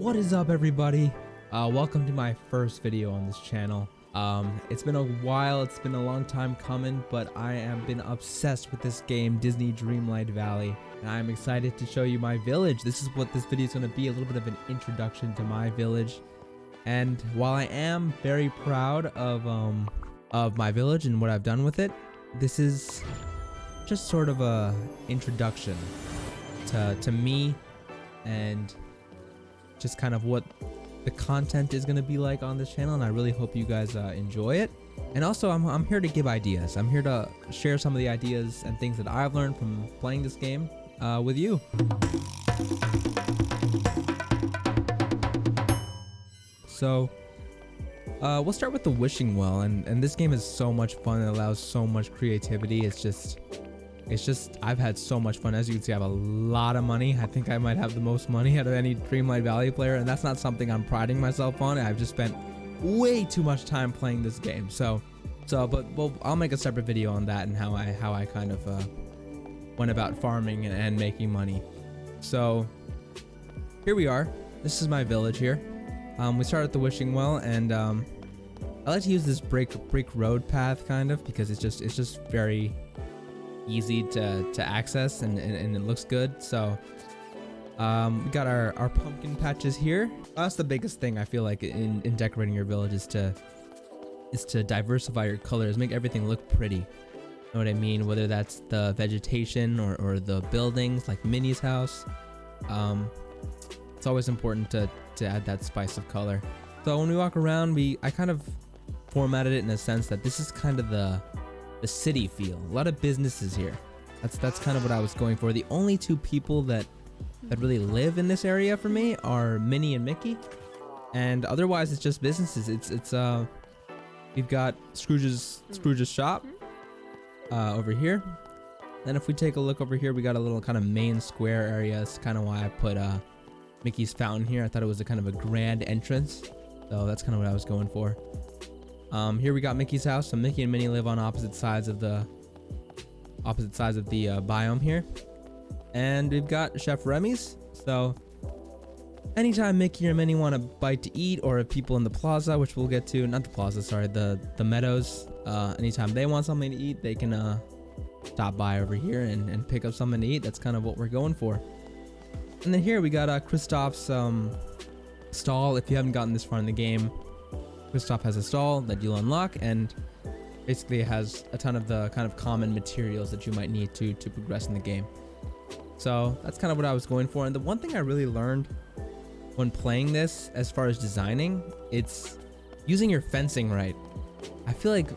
What is up, everybody? Welcome to my first video on this channel. It's been a while, it's been a long time coming, but I have been obsessed with this game, Disney Dreamlight Valley, and I'm excited to show you my village. This is what this video is going to be, a little bit of an introduction to my village. And while I am very proud of my village and what I've done with it, this is just sort of a introduction to me and just kind of what the content is going to be like on this channel, and I really hope you guys enjoy it. And also I'm here to give ideas. I'm here to share some of the ideas and things that I've learned from playing this game with you. So we'll start with the wishing well, and this game is so much fun. It allows so much creativity. It's just I've had so much fun. As you can see, I have a lot of money. I think I might have the most money out of any Dreamlight Valley player, and that's not something I'm priding myself on. I've just spent way too much time playing this game. But I'll make a separate video on that and how I kind of went about farming and making money. So here we are. This is my village here. We start at the wishing well, and I like to use this brick road path kind of because it's just very easy to access, and it looks good. So we got our pumpkin patches here. That's the biggest thing I feel like in decorating your village is to diversify your colors, make everything look pretty. You know what I mean? Whether that's the vegetation or the buildings like Minnie's house. It's always important to add that spice of color. So when we walk around, I kind of formatted it in a sense that this is kind of the city feel. A lot of businesses here. That's kind of what I was going for. The only two people that really live in this area for me are Minnie and Mickey, and otherwise it's just businesses. We've got Scrooge's shop over here. Then if we take a look over here, we got a little kind of main square area. It's kind of why I put Mickey's fountain here. I thought it was a kind of a grand entrance, so that's kind of what I was going for. Here we got Mickey's house. So Mickey and Minnie live on opposite sides of the biome here. And we've got Chef Remy's. So anytime Mickey or Minnie want a bite to eat, or if people in the Plaza, which we'll get to, not the Plaza, sorry, the Meadows, anytime they want something to eat, they can stop by over here and pick up something to eat. That's kind of what we're going for. And then here we got Kristoff's stall. If you haven't gotten this far in the game, Kristoff has a stall that you'll unlock, and basically it has a ton of the kind of common materials that you might need to progress in the game. So that's kind of what I was going for. And the one thing I really learned when playing this, as far as designing, it's using your fencing right. I feel like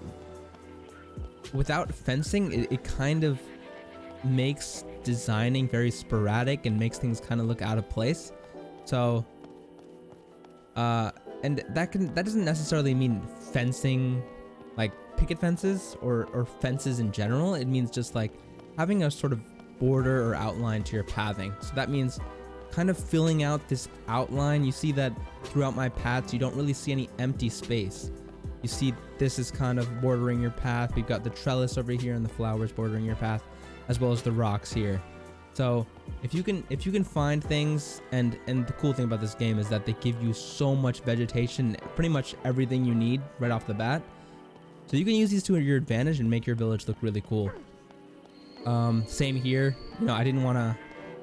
without fencing, it kind of makes designing very sporadic and makes things kind of look out of place. So and that doesn't necessarily mean fencing like picket fences or fences in general. It means just like having a sort of border or outline to your pathing. So that means kind of filling out this outline. You see that throughout my paths, you don't really see any empty space. You see this is kind of bordering your path. We've got the trellis over here and the flowers bordering your path, as well as the rocks here. So if you can find things, and the cool thing about this game is that they give you so much vegetation, pretty much everything you need right off the bat. So you can use these to your advantage and make your village look really cool. Same here. You know, I didn't want to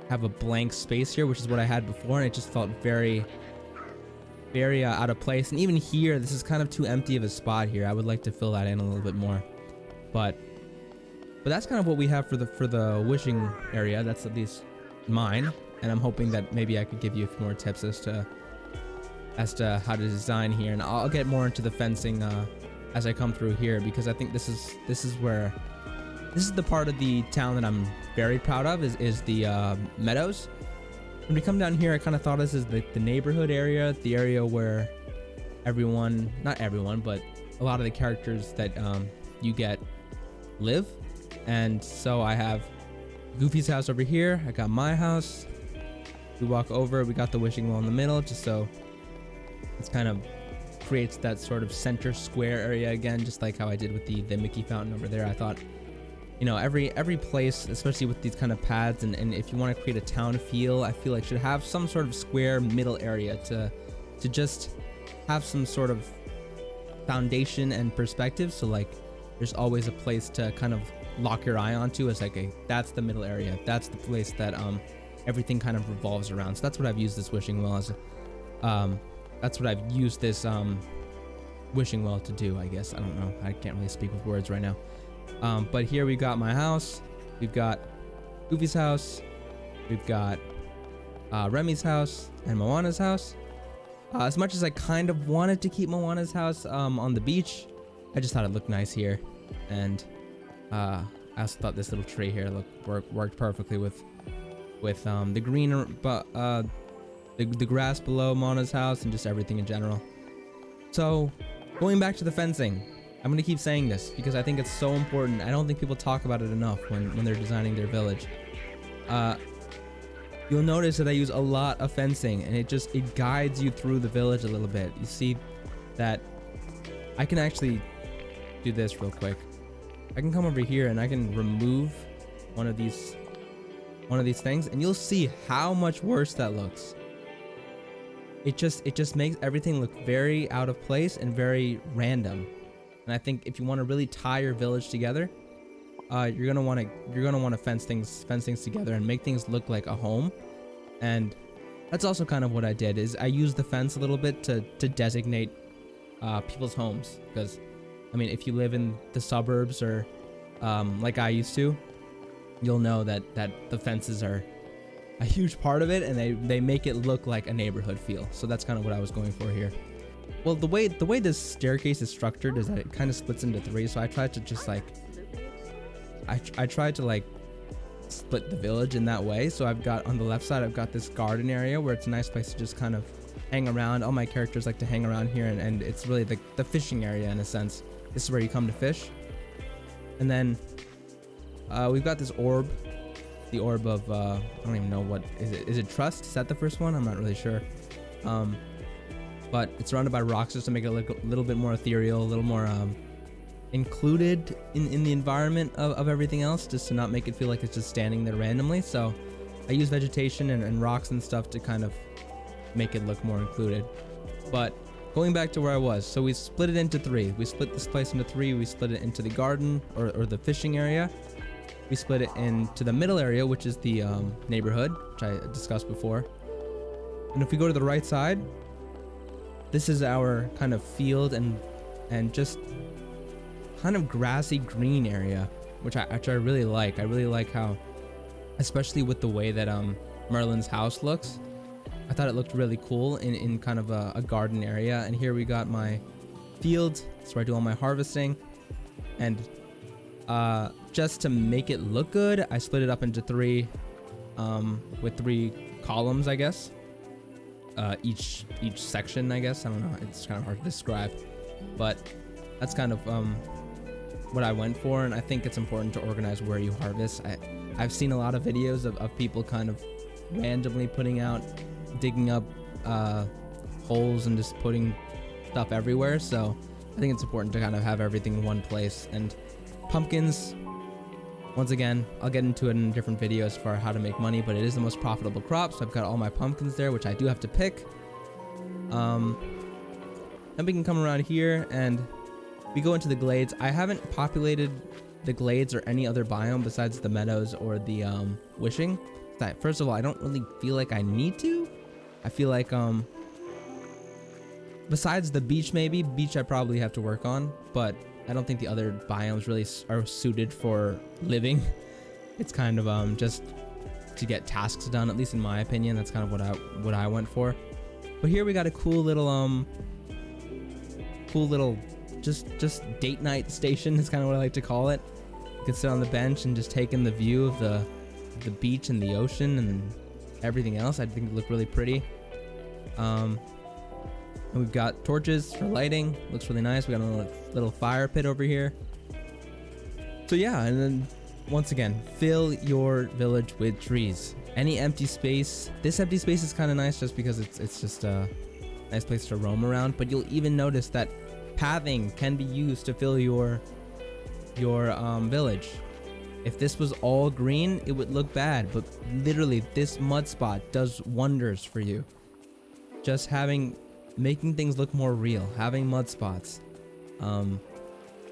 have a blank space here, which is what I had before, and it just felt very out of place. And even here, this is kind of too empty of a spot here. I would like to fill that in a little bit more, but that's kind of what we have for the wishing area. That's at least mine, and I'm hoping that maybe I could give you a few more tips as to how to design here. And I'll get more into the fencing as I come through here, because I think this is the part of the town that I'm very proud of is the Meadows. When we come down here, I kind of thought this is the neighborhood area, the area where not everyone, but a lot of the characters that you get live. And so I have Goofy's house over here. I got my house. We walk over, we got the wishing well in the middle, just so it's kind of creates that sort of center square area again, just like how I did with the Mickey fountain over there. I thought you know, every place, especially with these kind of paths, and if you want to create a town feel, I feel like should have some sort of square middle area to just have some sort of foundation and perspective. So like there's always a place to kind of lock your eye onto as like, that's the middle area, that's the place that everything kind of revolves around. So that's what I've used this wishing well as. That's what I've used this wishing well to do, I guess. I don't know, I can't really speak with words right now. But here we got my house, we've got Goofy's house, we've got Remy's house and Moana's house. As much as I kind of wanted to keep Moana's house on the beach, I just thought it looked nice here, and I also thought this little tree here worked perfectly with the green, but the grass below Moana's house and just everything in general. So going back to the fencing, I'm gonna keep saying this because I think it's so important. I don't think people talk about it enough when they're designing their village. You'll notice that I use a lot of fencing, and it guides you through the village a little bit. You see that I can actually do this real quick. I can come over here and I can remove one of these things, and you'll see how much worse that looks. It just makes everything look very out of place and very random. And I think if you want to really tie your village together, you're gonna want to fence things together and make things look like a home. And that's also kind of what I did, is I used the fence a little bit to designate people's homes. Because I mean, if you live in the suburbs or like I used to, you'll know that the fences are a huge part of it, and they make it look like a neighborhood feel. So that's kind of what I was going for here. Well, the way this staircase is structured is that it kind of splits into three. So I tried to just like I tried to like split the village in that way. So I've got on the left side, I've got this garden area where it's a nice place to just kind of hang around. All my characters like to hang around here, and it's really the fishing area in a sense. This is where you come to fish. And then we've got this orb, the orb of I don't even know what is it. Is it trust? Is that the first one? I'm not really sure. But it's surrounded by rocks just to make it look a little bit more ethereal, a little more included in the environment of everything else, just to not make it feel like it's just standing there randomly. So I use vegetation and rocks and stuff to kind of make it look more included. But going back to where I was, so we split it into three. We split this place into three. We split it into the garden or the fishing area. We split it into the middle area, which is the neighborhood, which I discussed before. And if we go to the right side, this is our kind of field and just kind of grassy green area, which I really like. I really like how, especially with the way that Merlin's house looks, I thought it looked really cool in kind of a garden area. And here we got my field, that's where I do all my harvesting. And just to make it look good, I split it up into three, with three columns, I guess. Each section, I guess. I don't know, it's kind of hard to describe, but that's kind of what I went for. And I think it's important to organize where you harvest. I've seen a lot of videos of people kind of randomly digging up holes and just putting stuff everywhere. So I think it's important to kind of have everything in one place. And pumpkins, once again, I'll get into it in different videos for how to make money, but it is the most profitable crop. So I've got all my pumpkins there, which I do have to pick. Then we can come around here and we go into the glades. I haven't populated the glades or any other biome besides the meadows or the wishing. First of all, I don't really feel like I need to. I feel like besides the beach, beach I probably have to work on, but I don't think the other biomes really are suited for living. It's kind of just to get tasks done, at least in my opinion. That's kind of what I went for. But here we got a cool little just date night station is kind of what I like to call it. You can sit on the bench and just take in the view of the beach and the ocean and everything else. I think it looked really pretty. And we've got torches for lighting. Looks really nice. We got a little fire pit over here. So yeah, and then once again, fill your village with trees. Any empty space. This empty space is kind of nice just because it's just a nice place to roam around. But you'll even notice that pathing can be used to fill your village. If this was all green, it would look bad, but literally this mud spot does wonders for you. Just making things look more real, having mud spots,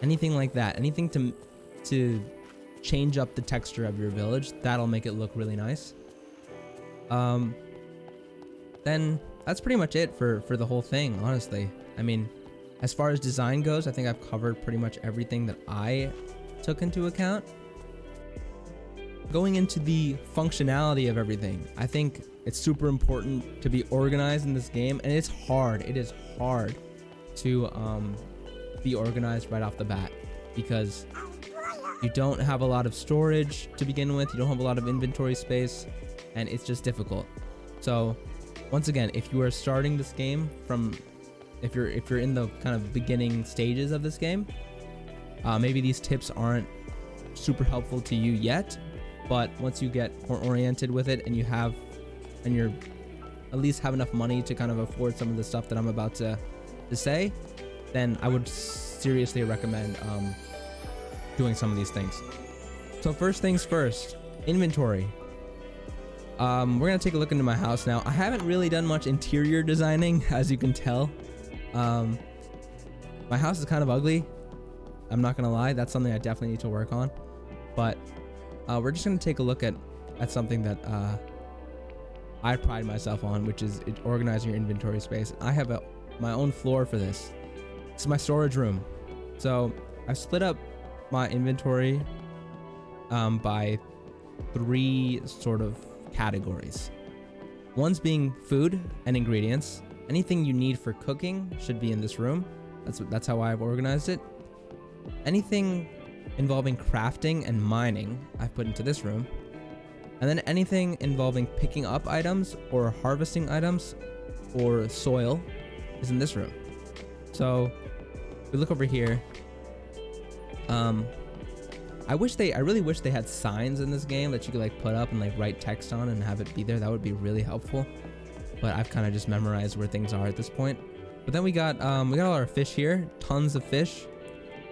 anything like that, anything to change up the texture of your village, that'll make it look really nice. Then that's pretty much it for the whole thing, honestly. I mean, as far as design goes, I think I've covered pretty much everything that I took into account. Going into the functionality of everything, I think it's super important to be organized in this game, and it's hard. It is hard to be organized right off the bat because you don't have a lot of storage to begin with. You don't have a lot of inventory space, and it's just difficult. So once again, if you are starting this game if you're in the kind of beginning stages of this game, maybe these tips aren't super helpful to you yet, but once you get more oriented with it and you're at least have enough money to kind of afford some of the stuff that I'm about to say, then I would seriously recommend doing some of these things. So first things first, inventory. We're gonna take a look into my house now. I haven't really done much interior designing, as you can tell. My house is kind of ugly. I'm not gonna lie, that's something I definitely need to work on. But we're just gonna take a look at something that I pride myself on, which is organizing your inventory space. I have my own floor for this. This is my storage room. So I've split up my inventory by 3 sort of categories. One's being food and ingredients. Anything you need for cooking should be in this room. That's how I've organized it. Anything involving crafting and mining I've put into this room. And then anything involving picking up items or harvesting items or soil is in this room. So if we look over here, I really wish they had signs in this game that you could like put up and like write text on and have it be there. That would be really helpful. But I've kind of just memorized where things are at this point. But then we got all our fish here, tons of fish,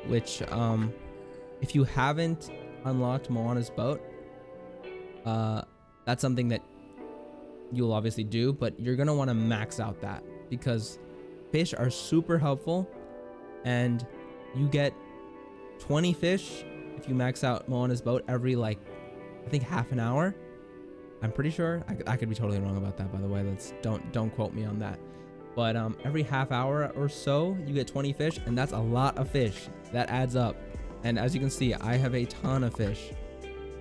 which if you haven't unlocked Moana's boat, that's something that you'll obviously do, but you're gonna want to max out that because fish are super helpful, and you get 20 fish if you max out Moana's boat every I think half an hour. I'm pretty sure. I could be totally wrong about that, by the way. Don't quote me on that. But every half hour or so you get 20 fish, and that's a lot of fish. That adds up. And as you can see, I have a ton of fish.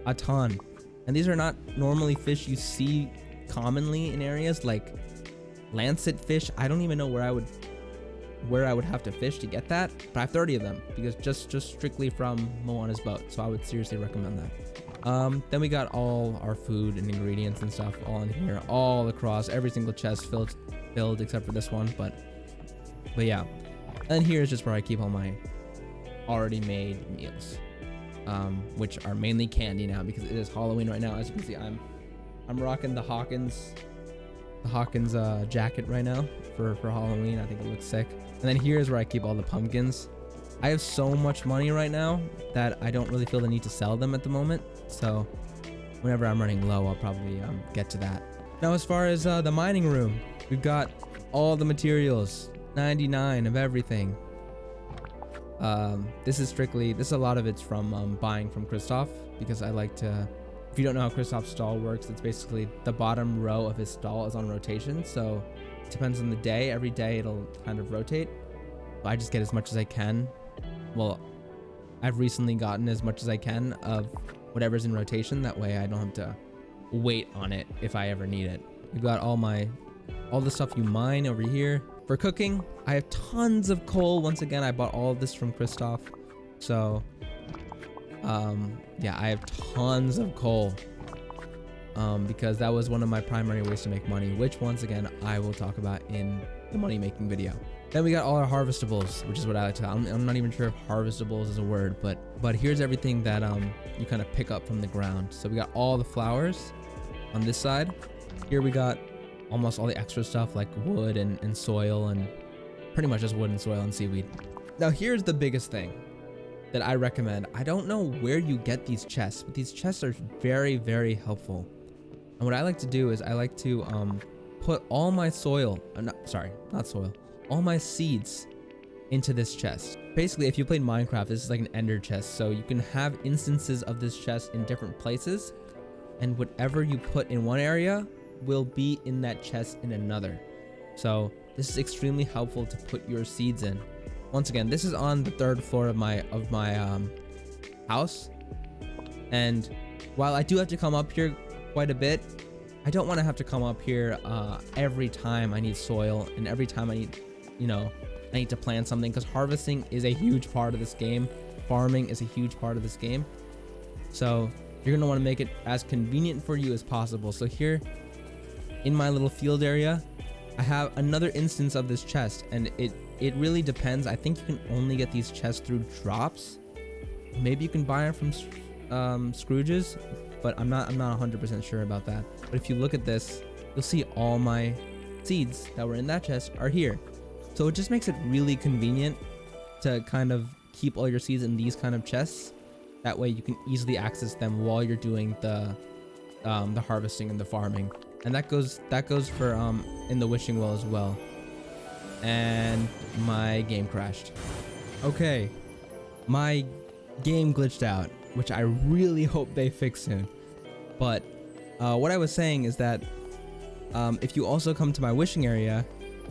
A ton. And these are not normally fish you see commonly in areas like lancet fish. I don't even know where I would have to fish to get that, but I have 30 of them because just strictly from Moana's boat. So I would seriously recommend that. Then we got all our food and ingredients and stuff all in here, all across every single chest filled except for this one, but yeah. And here's just where I keep all my already made meals, which are mainly candy now because it is Halloween right now. As you can see, I'm rocking the Hawkins jacket right now for Halloween. I think it looks sick. And then here's where I keep all the pumpkins. I have so much money right now that I don't really feel the need to sell them at the moment. So whenever I'm running low, I'll probably get to that. Now, as far as the mining room, we've got all the materials, 99 of everything. This is a lot of it's from buying from Christoph, because I like to, if you don't know how Christoph's stall works, it's basically the bottom row of his stall is on rotation. So it depends on the day. Every day it'll kind of rotate. I just get as much as I can. Well, I've recently gotten as much as I can of whatever's in rotation. That way I don't have to wait on it if I ever need it. We've got all the stuff you mine over here. For cooking, I have tons of coal. Once again, I bought all of this from Christoph. So, yeah, I have tons of coal. Because that was one of my primary ways to make money, which once again, I will talk about in the money making video. Then we got all our harvestables, which is what I like to call. I'm not even sure if harvestables is a word, but here's everything that you kind of pick up from the ground. So we got all the flowers on this side. Here we got almost all the extra stuff like wood and soil, and pretty much just wood and soil and seaweed. Now here's the biggest thing. that I recommend. I don't know where you get these chests, but these chests are very, very helpful. And what I like to do is I like to put all my soil, not soil, all my seeds into this chest. Basically, if you played Minecraft, this is like an ender chest, so you can have instances of this chest in different places, and whatever you put in one area will be in that chest in another. So this is extremely helpful to put your seeds in. Once again, this is on the 3rd floor of my house, and while I do have to come up here quite a bit, I don't want to have to come up here every time I need soil and every time I need, I need to plant something, because harvesting is a huge part of this game. Farming is a huge part of this game. So you're going to want to make it as convenient for you as possible. So here in my little field area, I have another instance of this chest, and it really depends. I think you can only get these chests through drops. Maybe you can buy them from Scrooge's, but I'm not 100% sure about that. But if you look at this, you'll see all my seeds that were in that chest are here. So it just makes it really convenient to kind of keep all your seeds in these kind of chests. That way you can easily access them while you're doing the harvesting and the farming. And that goes for in the wishing well as well. And my game crashed. Okay, my game glitched out, which I really hope they fix soon. But what I was saying is that if you also come to my wishing area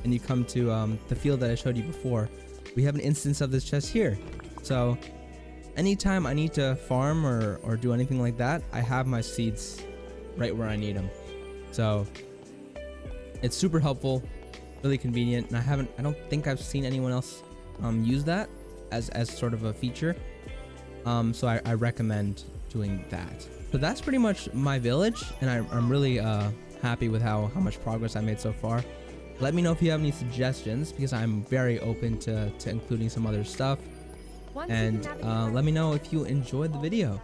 and you come to the field that I showed you before, we have an instance of this chest here. So anytime I need to farm or do anything like that, I have my seeds right where I need them. So it's super helpful, really convenient, and I don't think I've seen anyone else use that as sort of a feature. So I recommend doing that. So that's pretty much my village, and I'm really happy with how much progress I made so far. Let me know if you have any suggestions, because I'm very open to including some other stuff. And let me know if you enjoyed the video.